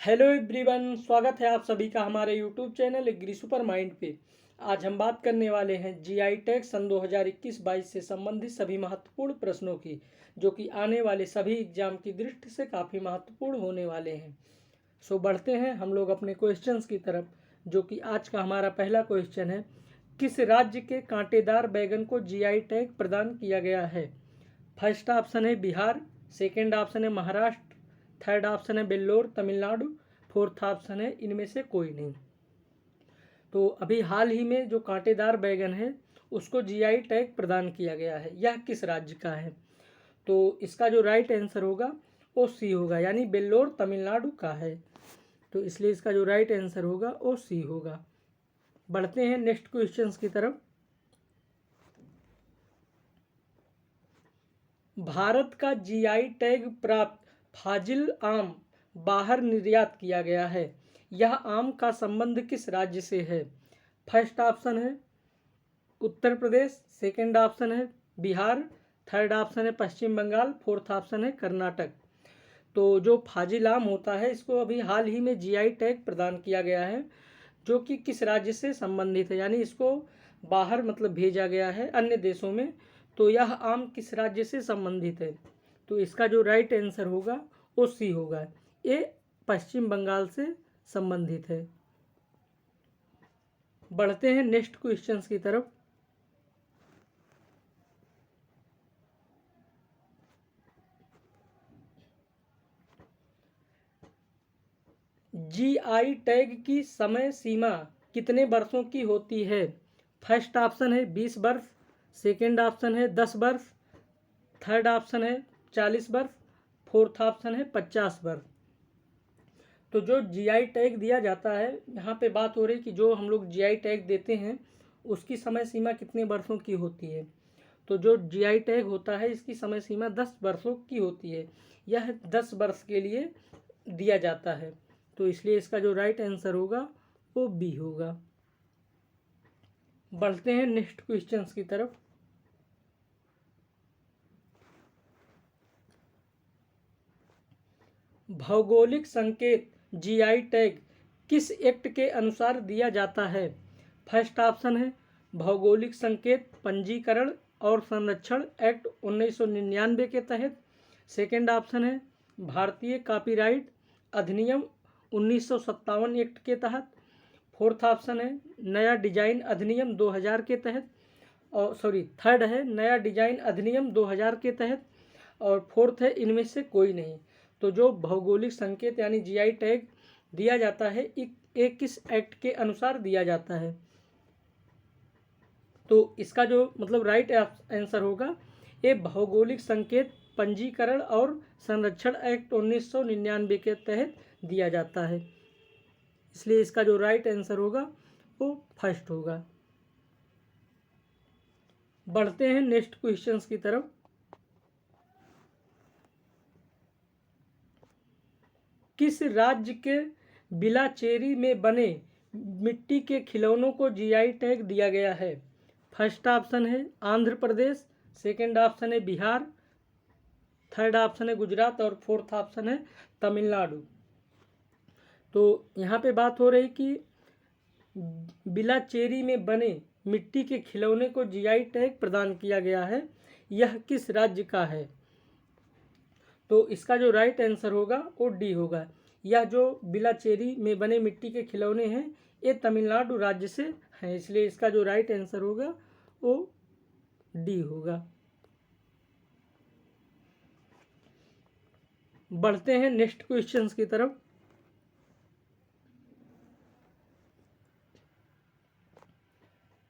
Hello everyone, स्वागत है आप सभी का हमारे YouTube channel agri super mind पे। आज हम बात करने वाले हैं जीआई टैग सन 2021-22 से संबंधित सभी महत्वपूर्ण प्रश्नों की, जो कि आने वाले सभी एग्जाम की दृष्टि से काफ़ी महत्वपूर्ण होने वाले हैं। सो बढ़ते हैं हम लोग अपने क्वेश्चंस की तरफ, जो कि आज का हमारा पहला क्वेश्चन है। किस राज्य के कांटेदार बैगन को जीआई टैग प्रदान किया गया है? फर्स्ट ऑप्शन है बिहार, सेकेंड ऑप्शन है महाराष्ट्र, थर्ड ऑप्शन है वेल्लोर तमिलनाडु, फोर्थ ऑप्शन है इनमें से कोई नहीं। तो अभी हाल ही में जो कांटेदार बैगन है उसको जीआई टैग प्रदान किया गया है, यह किस राज्य का है? तो इसका जो राइट आंसर होगा वो सी होगा, यानी वेल्लोर तमिलनाडु का है। तो इसलिए इसका जो राइट आंसर होगा वो सी होगा। बढ़ते हैं नेक्स्ट क्वेश्चंस की तरफ। भारत का जीआई टैग प्राप्त फाजिल आम बाहर निर्यात किया गया है। यह आम का संबंध किस राज्य से है? फर्स्ट ऑप्शन है उत्तर प्रदेश, सेकंड ऑप्शन है बिहार, थर्ड ऑप्शन है पश्चिम बंगाल, फोर्थ ऑप्शन है कर्नाटक। तो जो फाजिल आम होता है इसको अभी हाल ही में जीआई टैग प्रदान किया गया है, जो कि किस राज्य से संबंधित है, यानी इसको बाहर मतलब भेजा गया है अन्य देशों में। तो यह आम किस राज्य से संबंधित है? तो इसका जो राइट आंसर होगा वो सी होगा, ये पश्चिम बंगाल से संबंधित है। बढ़ते हैं नेक्स्ट क्वेश्चंस की तरफ। जीआई टैग की समय सीमा कितने वर्षों की होती है? फर्स्ट ऑप्शन है 20 वर्ष, सेकेंड ऑप्शन है 10 वर्ष, थर्ड ऑप्शन है 40 वर्ष, फोर्थ ऑप्शन है 50 वर्ष। तो जो जीआई टैग दिया जाता है, यहाँ पे बात हो रही कि जो हम लोग जीआई टैग देते हैं उसकी समय सीमा कितने वर्षों की होती है। तो जो जीआई टैग होता है इसकी समय सीमा 10 वर्षों की होती है, यह 10 वर्ष के लिए दिया जाता है। तो इसलिए इसका जो राइट आंसर होगा वो बी होगा। बढ़ते हैं नेक्स्ट क्वेश्चंस की तरफ। भौगोलिक संकेत जीआई टैग किस एक्ट के अनुसार दिया जाता है? फर्स्ट ऑप्शन है भौगोलिक संकेत पंजीकरण और संरक्षण एक्ट 1999 के तहत, सेकेंड ऑप्शन है भारतीय कॉपीराइट अधिनियम 1957 एक्ट के तहत, फोर्थ ऑप्शन है नया डिजाइन अधिनियम 2000 के तहत, और थर्ड है नया डिजाइन अधिनियम 2000 के तहत, और फोर्थ है इनमें से कोई नहीं। तो जो भौगोलिक संकेत यानी जीआई टैग दिया जाता है एक किस एक्ट के अनुसार दिया जाता है? तो इसका जो मतलब राइट आंसर होगा ये भौगोलिक संकेत पंजीकरण और संरक्षण एक्ट 1999 के तहत दिया जाता है। इसलिए इसका जो राइट आंसर होगा वो फर्स्ट होगा। बढ़ते हैं नेक्स्ट क्वेश्चंस की तरफ। किस राज्य के बिलाचेरी में बने मिट्टी के खिलौनों को जीआई टैग दिया गया है? फर्स्ट ऑप्शन है आंध्र प्रदेश, सेकंड ऑप्शन है बिहार, थर्ड ऑप्शन है गुजरात, और फोर्थ ऑप्शन है तमिलनाडु। तो यहाँ पे बात हो रही कि बिलाचेरी में बने मिट्टी के खिलौने को जीआई टैग प्रदान किया गया है, यह किस राज्य का है? तो इसका जो राइट आंसर होगा वो डी होगा। यह जो बिलाचेरी में बने मिट्टी के खिलौने हैं ये तमिलनाडु राज्य से हैं, इसलिए इसका जो राइट आंसर होगा वो डी होगा। बढ़ते हैं नेक्स्ट क्वेश्चंस की तरफ।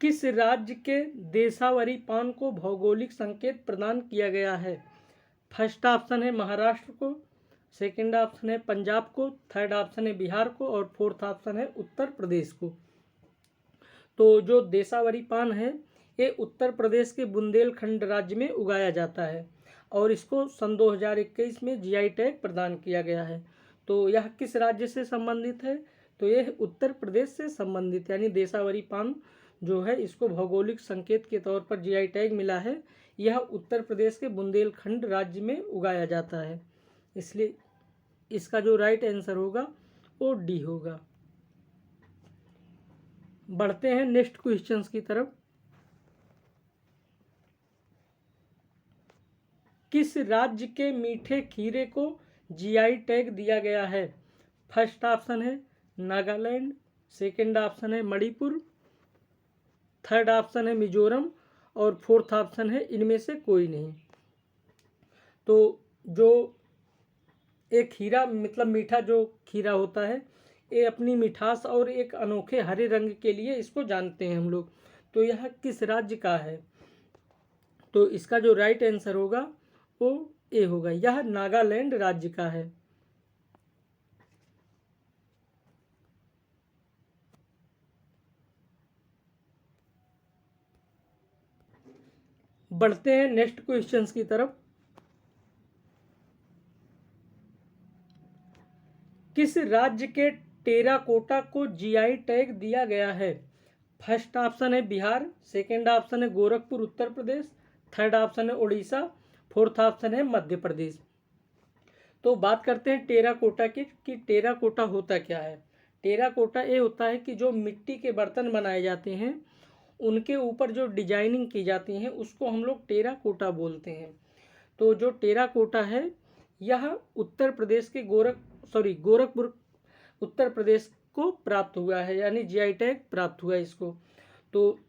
किस राज्य के देसावरी पान को भौगोलिक संकेत प्रदान किया गया है? फर्स्ट ऑप्शन है महाराष्ट्र को, सेकंड ऑप्शन है पंजाब को, थर्ड ऑप्शन है बिहार को, और फोर्थ ऑप्शन है उत्तर प्रदेश को। तो जो देसावरी पान है ये उत्तर प्रदेश के बुंदेलखंड राज्य में उगाया जाता है और इसको सन 2021 में जीआई टैग प्रदान किया गया है। तो यह किस राज्य से संबंधित है? तो यह उत्तर प्रदेश से संबंधित, यानी देसावरी पान जो है इसको भौगोलिक संकेत के तौर पर जीआई टैग मिला है। यह उत्तर प्रदेश के बुंदेलखंड राज्य में उगाया जाता है, इसलिए इसका जो राइट आंसर होगा ओ डी होगा। बढ़ते हैं नेक्स्ट क्वेश्चंस की तरफ। किस राज्य के मीठे खीरे को जीआई टैग दिया गया है? फर्स्ट ऑप्शन है नागालैंड, सेकंड ऑप्शन है मणिपुर, थर्ड ऑप्शन है मिजोरम और फोर्थ ऑप्शन है इनमें से कोई नहीं। तो जो एक खीरा मतलब मीठा जो खीरा होता है, ये अपनी मिठास और एक अनोखे हरे रंग के लिए इसको जानते हैं हम लोग। तो यह किस राज्य का है? तो इसका जो राइट आंसर होगा वो ए होगा, यह नागालैंड राज्य का है। बढ़ते हैं नेक्स्ट क्वेश्चंस की तरफ। किस राज्य के टेराकोटा को जीआई टैग दिया गया है? फर्स्ट ऑप्शन है बिहार, सेकंड ऑप्शन है गोरखपुर उत्तर प्रदेश, थर्ड ऑप्शन है उड़ीसा, फोर्थ ऑप्शन है मध्य प्रदेश। तो बात करते हैं टेराकोटा की कि टेराकोटा होता क्या है। टेराकोटा ये होता है कि जो मिट्टी के बर्तन बनाए जाते हैं उनके ऊपर जो डिजाइनिंग की जाती है उसको हम लोग टेराकोटा बोलते हैं। तो जो टेराकोटा है यह उत्तर प्रदेश के गोरखपुर उत्तर प्रदेश को प्राप्त हुआ है, यानी जीआई टैग प्राप्त हुआ है इसको। तो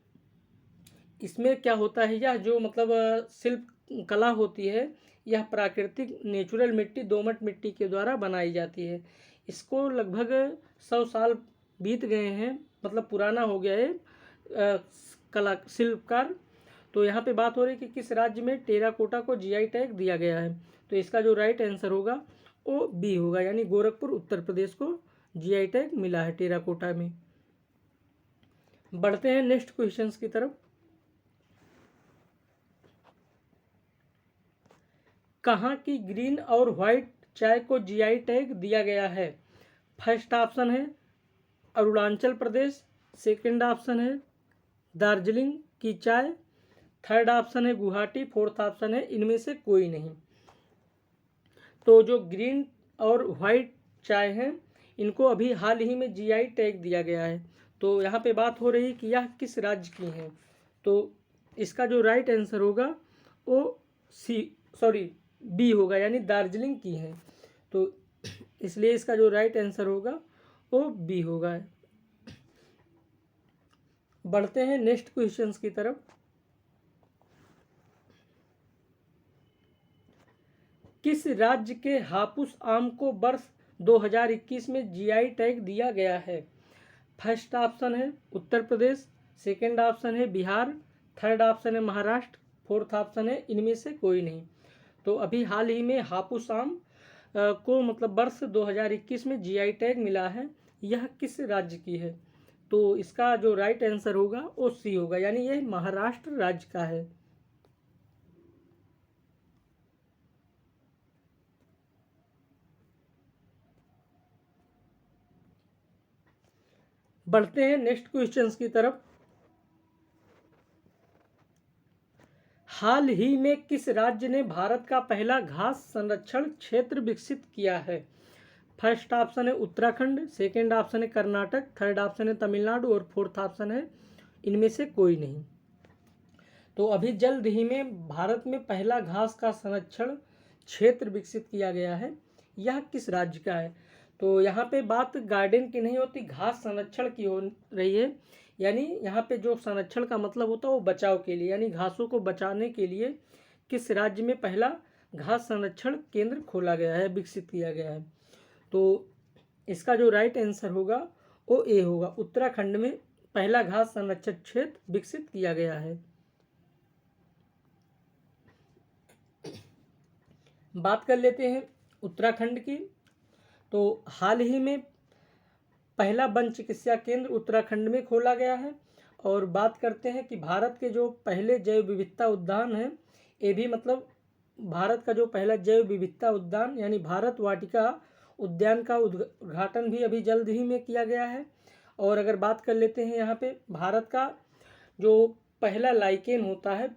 इसमें क्या होता है, यह जो मतलब शिल्प कला होती है यह प्राकृतिक नेचुरल मिट्टी दोमट मिट्टी के द्वारा बनाई जाती है। इसको लगभग 100 साल बीत गए हैं, मतलब पुराना हो गया है कला शिल्पकार। तो यहाँ पे बात हो रही है कि किस राज्य में टेराकोटा को जीआई टैग दिया गया है। तो इसका जो राइट आंसर होगा वो बी होगा, यानी गोरखपुर उत्तर प्रदेश को जीआई टैग मिला है टेराकोटा में। बढ़ते हैं नेक्स्ट क्वेश्चंस की तरफ। कहाँ की ग्रीन और व्हाइट चाय को जीआई टैग दिया गया है? फर्स्ट ऑप्शन है अरुणाचल प्रदेश, सेकंड ऑप्शन है दार्जिलिंग की चाय, थर्ड ऑप्शन है गुवाहाटी, फोर्थ ऑप्शन है इनमें से कोई नहीं। तो जो ग्रीन और वाइट चाय हैं इनको अभी हाल ही में जीआई टैग दिया गया है। तो यहाँ पे बात हो रही है कि यह किस राज्य की हैं। तो इसका जो राइट आंसर होगा वो बी होगा, यानी दार्जिलिंग की हैं। तो इसलिए इसका जो राइट आंसर होगा वो बी होगा। बढ़ते हैं नेक्स्ट क्वेश्चंस की तरफ। किस राज्य के हापुस आम को वर्ष 2021 में जीआई टैग दिया गया है? फर्स्ट ऑप्शन है उत्तर प्रदेश, सेकंड ऑप्शन है बिहार, थर्ड ऑप्शन है महाराष्ट्र, फोर्थ ऑप्शन है इनमें से कोई नहीं। तो अभी हाल ही में हापुस आम को मतलब वर्ष 2021 में जीआई टैग मिला है, यह किस राज्य की है? तो इसका जो राइट आंसर होगा वो सी होगा, यानी यह महाराष्ट्र राज्य का है। बढ़ते हैं नेक्स्ट क्वेश्चंस की तरफ। हाल ही में किस राज्य ने भारत का पहला घास संरक्षण क्षेत्र विकसित किया है? फर्स्ट ऑप्शन है उत्तराखंड, सेकंड ऑप्शन है कर्नाटक, थर्ड ऑप्शन है तमिलनाडु और फोर्थ ऑप्शन है इनमें से कोई नहीं। तो अभी जल्द ही में भारत में पहला घास का संरक्षण क्षेत्र विकसित किया गया है, यह किस राज्य का है? तो यहाँ पे बात गार्डन की नहीं होती, घास संरक्षण की हो रही है। यानी यहाँ पे जो संरक्षण का मतलब होता है वो बचाव के लिए, यानी घासों को बचाने के लिए किस राज्य में पहला घास संरक्षण केंद्र खोला गया है, विकसित किया गया है। तो इसका जो राइट आंसर होगा वो ए होगा, उत्तराखंड में पहला घास संरक्षण क्षेत्र विकसित किया गया है। बात कर लेते हैं उत्तराखंड की। तो हाल ही में पहला वन चिकित्सा केंद्र उत्तराखंड में खोला गया है। और बात करते हैं कि भारत के जो पहले जैव विविधता उद्यान हैं, ये भी मतलब भारत का जो पहला जैव विविधता उद्यान यानी भारत वाटिका उद्यान का उद्घाटन भी अभी जल्द ही में किया गया है। और अगर बात कर लेते हैं यहाँ पे भारत का जो पहला लाइकेन होता है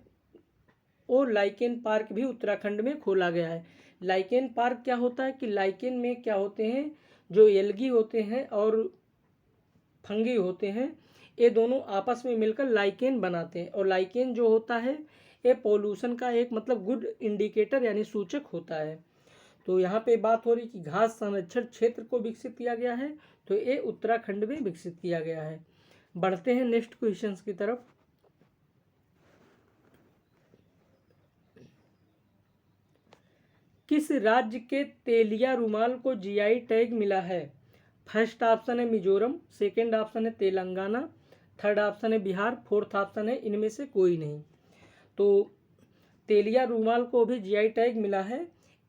वो लाइकेन पार्क भी उत्तराखंड में खोला गया है। लाइकेन पार्क क्या होता है कि लाइकेन में क्या होते हैं, जो एल्गी होते हैं और फंगी होते हैं, ये दोनों आपस में मिलकर लाइकेन बनाते हैं। और लाइकेन जो होता है ये पॉल्यूशन का एक मतलब गुड इंडिकेटर यानी सूचक होता है। तो यहाँ पे बात हो रही कि घास संरक्षण क्षेत्र को विकसित किया गया है, तो ये उत्तराखंड में विकसित किया गया है। बढ़ते हैं नेक्स्ट क्वेश्चंस की तरफ। किस राज्य के तेलिया रुमाल को जीआई टैग मिला है? फर्स्ट ऑप्शन है मिजोरम, सेकंड ऑप्शन है तेलंगाना, थर्ड ऑप्शन है बिहार, फोर्थ ऑप्शन है इनमें से कोई नहीं। तो तेलिया रुमाल को भी जीआई टैग मिला है,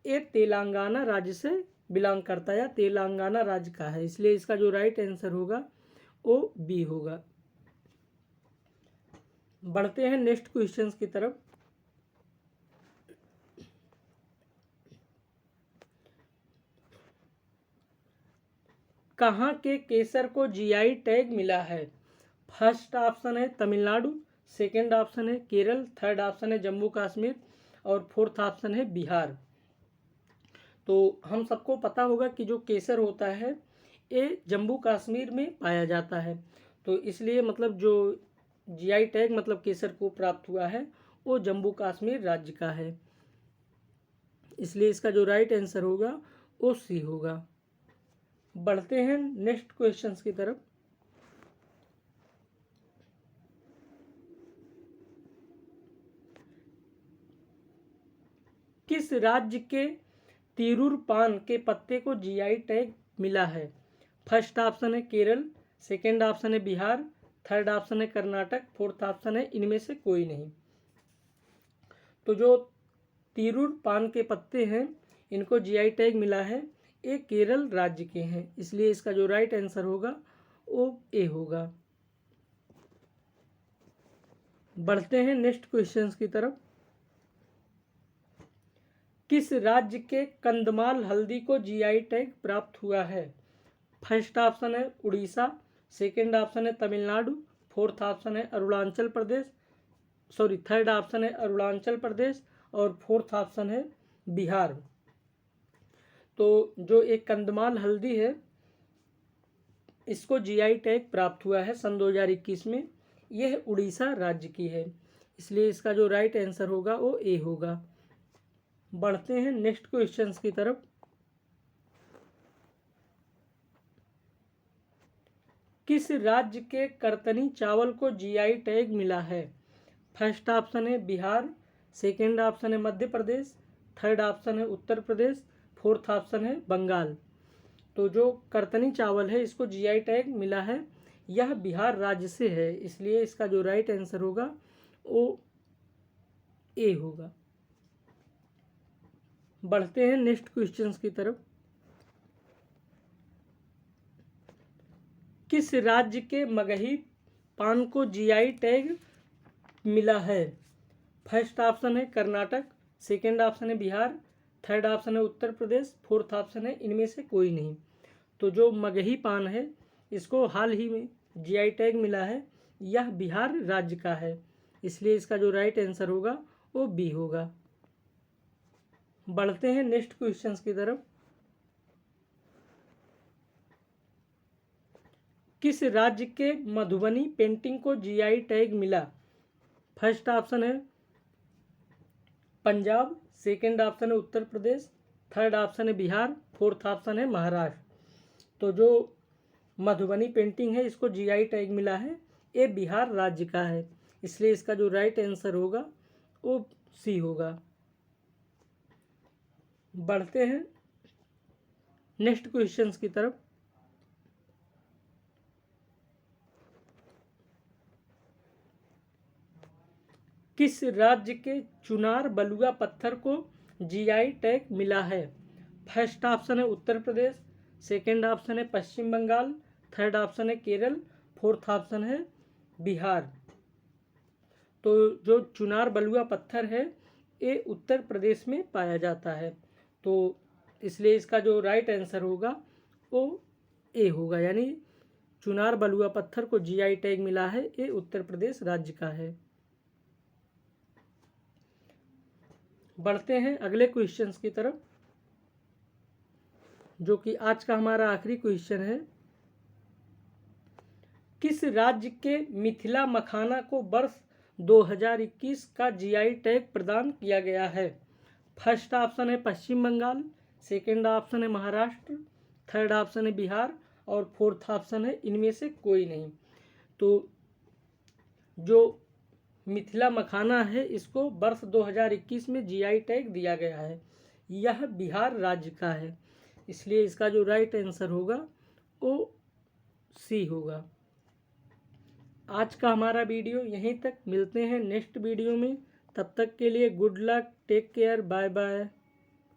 ये तेलंगाना राज्य से बिलोंग करता है या तेलंगाना राज्य का है, इसलिए इसका जो राइट आंसर होगा वो बी होगा। बढ़ते हैं नेक्स्ट क्वेश्चंस की तरफ। कहाँ के केसर को जीआई टैग मिला है? फर्स्ट ऑप्शन है तमिलनाडु, सेकंड ऑप्शन है केरल, थर्ड ऑप्शन है जम्मू कश्मीर और फोर्थ ऑप्शन है बिहार। तो हम सबको पता होगा कि जो केसर होता है ये जम्मू कश्मीर में पाया जाता है, तो इसलिए मतलब जो जीआई टैग मतलब केसर को प्राप्त हुआ है वो जम्मू कश्मीर राज्य का है, इसलिए इसका जो राइट आंसर होगा वो सी होगा। बढ़ते हैं नेक्स्ट क्वेश्चंस की तरफ। किस राज्य के तिरूर पान के पत्ते को जीआई टैग मिला है? फर्स्ट ऑप्शन है केरल, सेकंड ऑप्शन है बिहार, थर्ड ऑप्शन है कर्नाटक, फोर्थ ऑप्शन है इनमें से कोई नहीं। तो जो तिरूर पान के पत्ते हैं इनको जीआई टैग मिला है, ये केरल राज्य के हैं, इसलिए इसका जो राइट आंसर होगा वो ए होगा। बढ़ते हैं नेक्स्ट क्वेश्चंस की तरफ। किस राज्य के कंदमाल हल्दी को जीआई टैग प्राप्त हुआ है? फर्स्ट ऑप्शन है उड़ीसा, सेकंड ऑप्शन है तमिलनाडु, फोर्थ ऑप्शन है अरुणाचल प्रदेश, थर्ड ऑप्शन है अरुणाचल प्रदेश और फोर्थ ऑप्शन है बिहार। तो जो एक कंदमाल हल्दी है इसको जीआई टैग प्राप्त हुआ है सन 2021 में, यह उड़ीसा राज्य की है, इसलिए इसका जो राइट आंसर होगा वो ए होगा। बढ़ते हैं नेक्स्ट क्वेश्चंस की तरफ। किस राज्य के करतनी चावल को जीआई टैग मिला है? फर्स्ट ऑप्शन है बिहार, सेकंड ऑप्शन है मध्य प्रदेश, थर्ड ऑप्शन है उत्तर प्रदेश, फोर्थ ऑप्शन है बंगाल। तो जो करतनी चावल है इसको जीआई टैग मिला है, यह बिहार राज्य से है, इसलिए इसका जो राइट आंसर होगा वो ए होगा। बढ़ते हैं नेक्स्ट क्वेश्चंस की तरफ। किस राज्य के मगही पान को जीआई टैग मिला है? फर्स्ट ऑप्शन है कर्नाटक, सेकंड ऑप्शन है बिहार, थर्ड ऑप्शन है उत्तर प्रदेश, फोर्थ ऑप्शन है इनमें से कोई नहीं। तो जो मगही पान है इसको हाल ही में जीआई टैग मिला है, यह बिहार राज्य का है, इसलिए इसका जो राइट आंसर होगा वो बी होगा। बढ़ते हैं नेक्स्ट क्वेश्चंस की तरफ। किस राज्य के मधुबनी पेंटिंग को जीआई टैग मिला? फर्स्ट ऑप्शन है पंजाब, सेकंड ऑप्शन है उत्तर प्रदेश, थर्ड ऑप्शन है बिहार, फोर्थ ऑप्शन है महाराष्ट्र। तो जो मधुबनी पेंटिंग है इसको जीआई टैग मिला है, ये बिहार राज्य का है, इसलिए इसका जो राइट आंसर होगा वो सी होगा। बढ़ते हैं नेक्स्ट क्वेश्चंस की तरफ। किस राज्य के चुनार बलुआ पत्थर को जीआई टैग मिला है? फर्स्ट ऑप्शन है उत्तर प्रदेश, सेकंड ऑप्शन है पश्चिम बंगाल, थर्ड ऑप्शन है केरल, फोर्थ ऑप्शन है बिहार। तो जो चुनार बलुआ पत्थर है ये उत्तर प्रदेश में पाया जाता है, तो इसलिए इसका जो राइट आंसर होगा वो ए होगा, यानी चुनार बलुआ पत्थर को जीआई टैग मिला है, ये उत्तर प्रदेश राज्य का है। बढ़ते हैं अगले क्वेश्चंस की तरफ। जो कि आज का हमारा आखिरी क्वेश्चन है, किस राज्य के मिथिला मखाना को वर्ष 2021 का जीआई टैग प्रदान किया गया है? फर्स्ट ऑप्शन है पश्चिम बंगाल, सेकंड ऑप्शन है महाराष्ट्र, थर्ड ऑप्शन है बिहार और फोर्थ ऑप्शन है इनमें से कोई नहीं। तो जो मिथिला मखाना है इसको वर्ष 2021 में जीआई टैग दिया गया है, यह बिहार राज्य का है, इसलिए इसका जो राइट आंसर होगा वो सी होगा। आज का हमारा वीडियो यहीं तक, मिलते हैं नेक्स्ट वीडियो में, तब तक के लिए good luck, take care, bye bye.